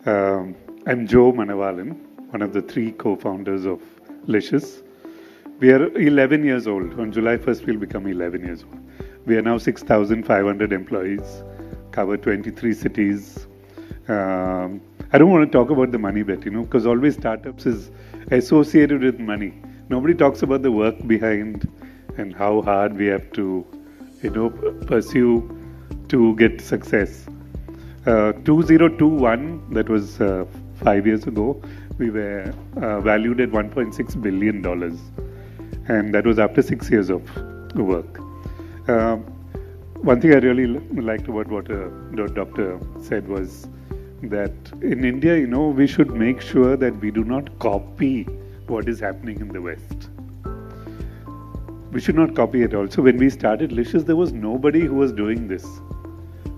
I'm Joe Manavalan, one of the three co-founders of Licious. We are 11 years old. On July 1st, we'll become 11 years old. We are now 6,500 employees, cover 23 cities. I don't want to talk about the money bit, because always startups is associated with money. Nobody talks about the work behind and how hard we have to, pursue to get success. 2021, that was 5 years ago, we were valued at $1.6 billion. And that was after 6 years of work. One thing I really liked about what the doctor said was that in India, we should make sure that we do not copy what is happening in the West. We should not copy at all. So when we started Licious, there was nobody who was doing this.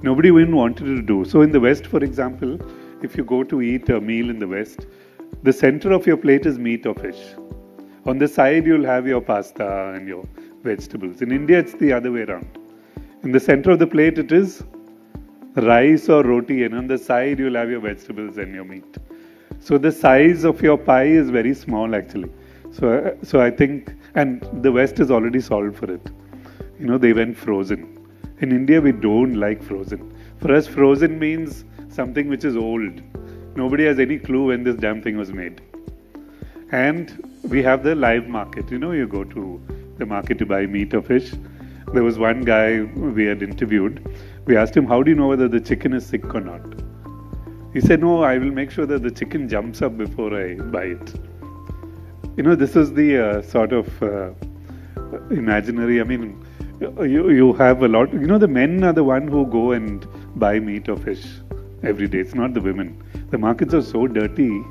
Nobody even wanted to do. So in the West, for example, if you go to eat a meal in the West, the center of your plate is meat or fish. On the side, you'll have your pasta and your vegetables. In India, it's the other way around. In the center of the plate, it is rice or roti, and on the side, you'll have your vegetables and your meat. So the size of your pie is very small, actually. So I think, and the West is already solved for it. They went frozen. In India, we don't like frozen. For us, frozen means something which is old. Nobody has any clue when this damn thing was made. And we have the live market. You go to the market to buy meat or fish. There was one guy we had interviewed. We asked him, how do you know whether the chicken is sick or not? He said, no, I will make sure that the chicken jumps up before I buy it. This is the sort of imaginary, you have a lot, the men are the one who go and buy meat or fish every day. It's not the women. The markets are so dirty.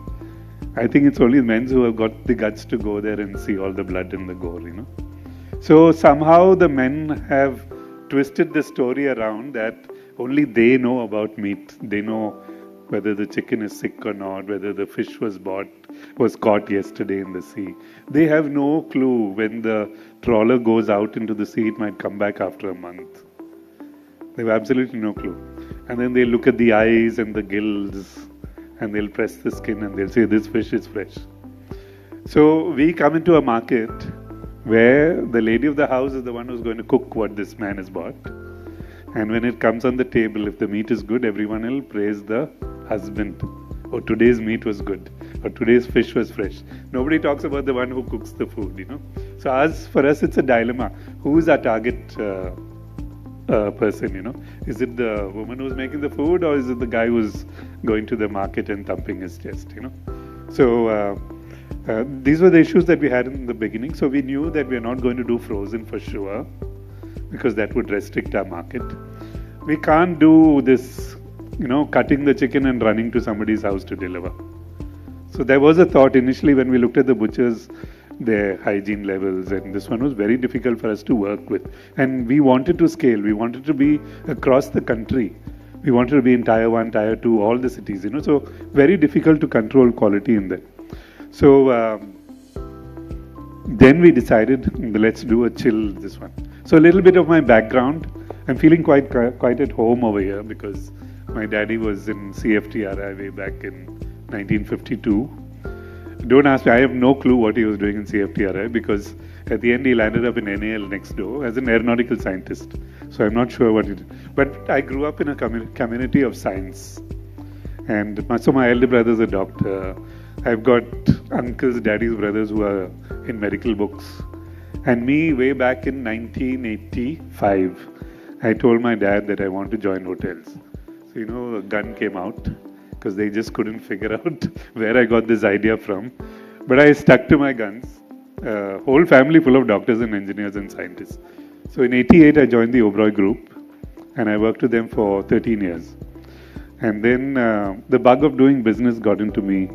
I think it's only men who have got the guts to go there and see all the blood and the gore, So somehow the men have twisted the story around that only they know about meat. They know whether the chicken is sick or not, whether the fish was caught yesterday in the sea. They have no clue when the trawler goes out into the sea, it might come back after a month. They have absolutely no clue. And then they look at the eyes and the gills and they'll press the skin and they'll say this fish is fresh. So we come into a market where the lady of the house is the one who's going to cook what this man has bought. And when it comes on the table, if the meat is good, everyone will praise the husband. Oh, today's meat was good. Or today's fish was fresh. Nobody talks about the one who cooks the food, So for us, it's a dilemma. Who is our target person, Is it the woman who's making the food or is it the guy who's going to the market and thumping his chest, So these were the issues that we had in the beginning. So we knew that we are not going to do frozen for sure because that would restrict our market. We can't do this, cutting the chicken and running to somebody's house to deliver. So there was a thought initially when we looked at the butchers, their hygiene levels, and this one was very difficult for us to work with. And we wanted to scale. We wanted to be across the country. We wanted to be in Tier 1, Tier 2, all the cities, So very difficult to control quality in that. So then we decided, let's do this one. So a little bit of my background. I'm feeling quite at home over here because my daddy was in CFTRI way back in 1952. Don't ask me, I have no clue what he was doing in CFTRI because at the end he landed up in NAL next door as an aeronautical scientist. So I'm not sure what he did. But I grew up in a community of science. And so my elder brother is a doctor. I've got uncles, daddy's brothers who are in medical books. And me, way back in 1985, I told my dad that I want to join hotels. So, a gun came out because they just couldn't figure out where I got this idea from. But I stuck to my guns. Whole family full of doctors and engineers and scientists. So in 88, I joined the Oberoi group and I worked with them for 13 years. And then the bug of doing business got into me,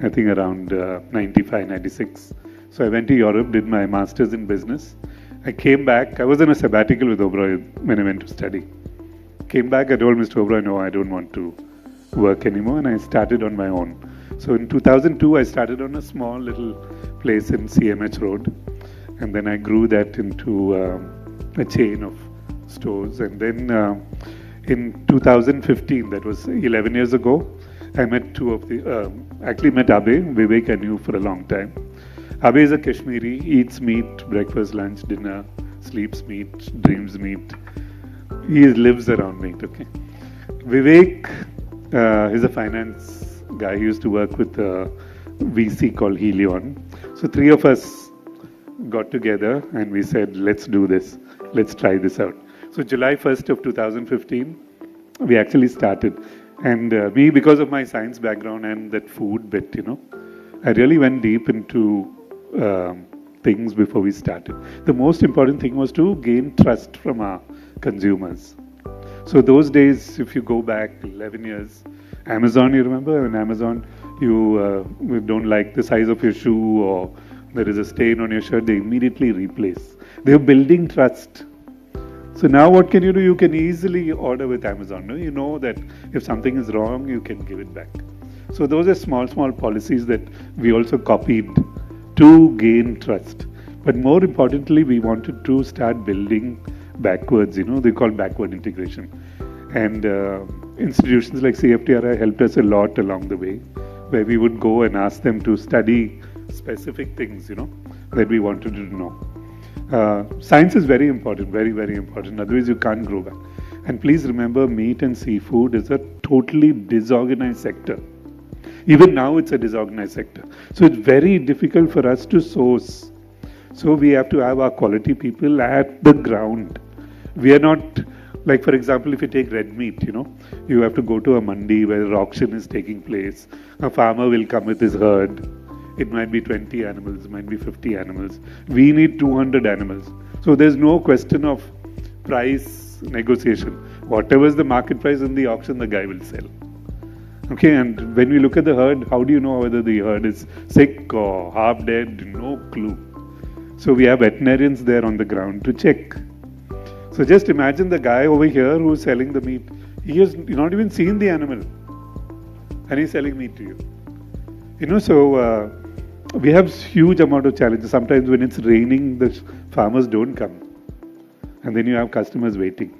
I think around 95, 96. So I went to Europe, did my master's in business. I came back. I was in a sabbatical with Oberoi when I went to study. Came back, I told Mr. Oberoi, no, I don't want to work anymore, and I started on my own. So in 2002, I started on a small little place in CMH Road, and then I grew that into a chain of stores. And then in 2015, that was 11 years ago, I met two of the, actually met Abe. Vivek I knew for a long time. Abe is a Kashmiri, eats meat, breakfast, lunch, dinner, sleeps meat, dreams meat. He lives around meat, okay. Vivek is a finance guy. He used to work with a VC called Helion. So three of us got together and we said, let's do this. Let's try this out. So July 1st of 2015, we actually started. And me, because of my science background and that food bit, I really went deep into things before we started. The most important thing was to gain trust from our consumers. So those days, if you go back 11 years, Amazon, you remember? In Amazon, you don't like the size of your shoe or there is a stain on your shirt, they immediately replace. They're building trust. So now what can you do? You can easily order with Amazon. No? You know that if something is wrong, you can give it back. So those are small policies that we also copied to gain trust. But more importantly, we wanted to start building backwards, they call backward integration. And institutions like CFTRI helped us a lot along the way, where we would go and ask them to study specific things, that we wanted to know. Science is very important, very, very important. Otherwise, you can't grow back. And please remember, meat and seafood is a totally disorganized sector. Even now, it's a disorganized sector. So it's very difficult for us to source. So we have to have our quality people at the ground. We are not, like for example, if you take red meat, you have to go to a mandi where an auction is taking place. A farmer will come with his herd. It might be 20 animals, it might be 50 animals. We need 200 animals. So there's no question of price negotiation. Whatever is the market price in the auction, the guy will sell. Okay, and when we look at the herd, how do you know whether the herd is sick or half dead? No clue. So we have veterinarians there on the ground to check. So just imagine the guy over here who's selling the meat. He has not even seen the animal, and he's selling meat to you. So we have huge amount of challenges. Sometimes when it's raining, the farmers don't come, and then you have customers waiting.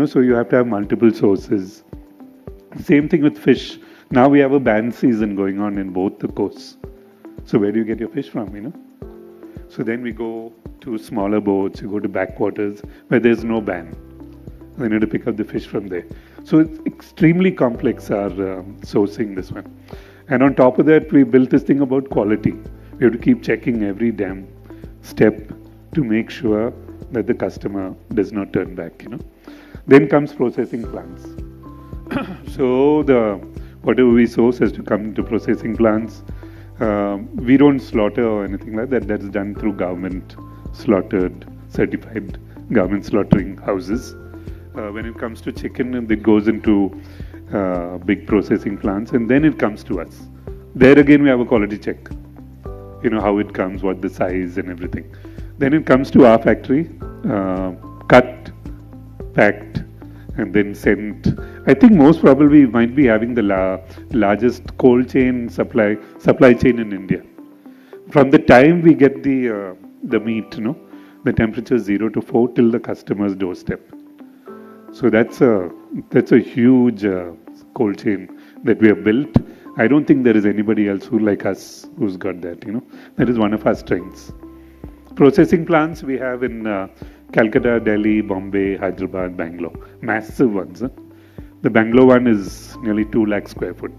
So you have to have multiple sources. Same thing with fish. Now we have a ban season going on in both the coasts. So where do you get your fish from, So then we go to smaller boats, you go to backwaters where there's no ban. Then you have to pick up the fish from there. So it's extremely complex, our sourcing this one. And on top of that, we built this thing about quality. We have to keep checking every damn step to make sure that the customer does not turn back, Then comes processing plants. So whatever we source has to come into processing plants. We don't slaughter or anything like that. That's done through government certified government slaughtering houses. When it comes to chicken, it goes into big processing plants, and then it comes to us. There again, we have a quality check. How it comes, what the size and everything. Then it comes to our factory, cut, packed, and then sent. I think most probably we might be having the largest cold chain supply chain in India. From the time we get the meat, the temperature is 0 to 4 till the customer's doorstep. So that's a huge cold chain that we have built. I don't think there is anybody else like us who's got that. That is one of our strengths. Processing plants we have in Calcutta, Delhi, Bombay, Hyderabad, Bangalore. Massive ones. The Bangalore one is nearly 2 lakh square foot.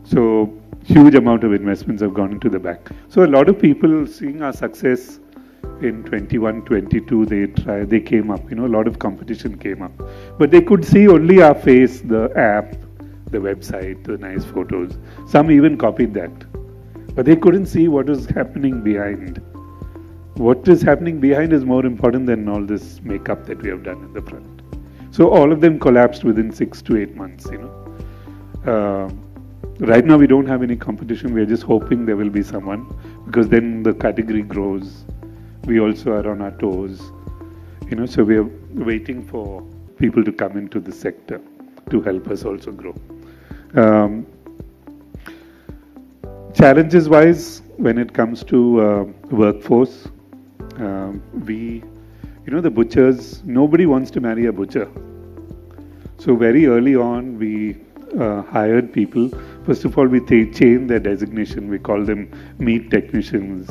So huge amount of investments have gone into the back. So a lot of people seeing our success in 21, 22, they came up. A lot of competition came up. But they could see only our face, the app, the website, the nice photos. Some even copied that. But they couldn't see what was happening behind. What is happening behind is more important than all this makeup that we have done in the front. So all of them collapsed within 6 to 8 months, Right now we don't have any competition. We are just hoping there will be someone, because then the category grows. We also are on our toes, so we are waiting for people to come into the sector to help us also grow. Challenges wise, when it comes to workforce, the butchers, nobody wants to marry a butcher. So very early on, we hired people. First of all, we changed their designation. We call them meat technicians.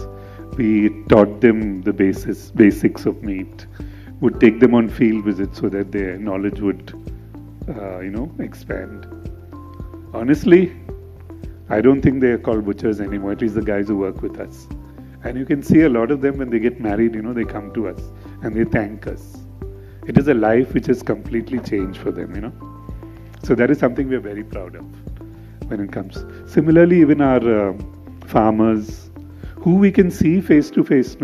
We taught them the basics of meat. Would take them on field visits so that their knowledge would, expand. Honestly, I don't think they are called butchers anymore. At least the guys who work with us. And you can see a lot of them when they get married. They come to us and they thank us. It is a life which has completely changed for them. So that is something we are very proud of when it comes. Similarly, even our farmers, who we can see face to face,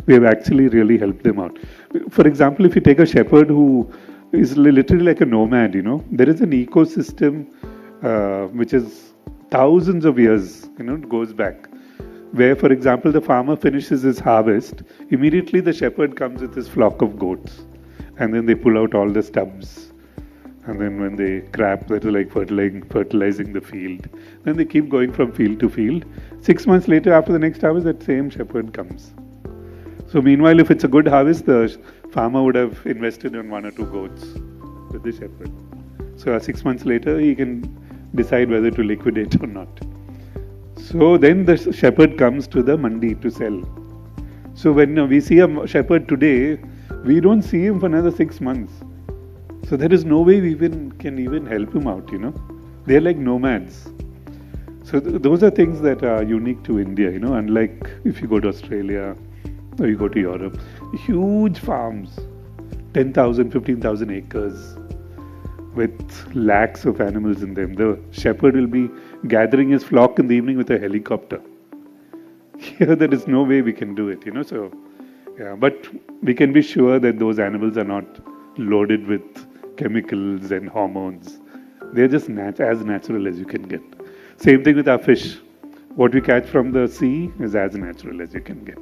we have actually really helped them out. For example, if you take a shepherd who is literally like a nomad, there is an ecosystem which is thousands of years, it goes back. Where, for example, the farmer finishes his harvest, immediately the shepherd comes with his flock of goats, and then they pull out all the stubs. And then when they crap, that is like fertilizing the field. Then they keep going from field to field. 6 months later, after the next harvest, that same shepherd comes. So meanwhile, if it's a good harvest, the farmer would have invested in 1 or 2 goats with the shepherd. So 6 months later, he can decide whether to liquidate or not. So then the shepherd comes to the mandi to sell. So when we see a shepherd today, we don't see him for another 6 months. So there is no way we can even help him out, They're like nomads. So those are things that are unique to India, unlike if you go to Australia or you go to Europe. Huge farms, 10,000, 15,000 acres with lakhs of animals in them. The shepherd will be gathering his flock in the evening with a helicopter. Here there is no way we can do it, So, yeah, but we can be sure that those animals are not loaded with chemicals and hormones. They're just as natural as you can get. Same thing with our fish. What we catch from the sea is as natural as you can get.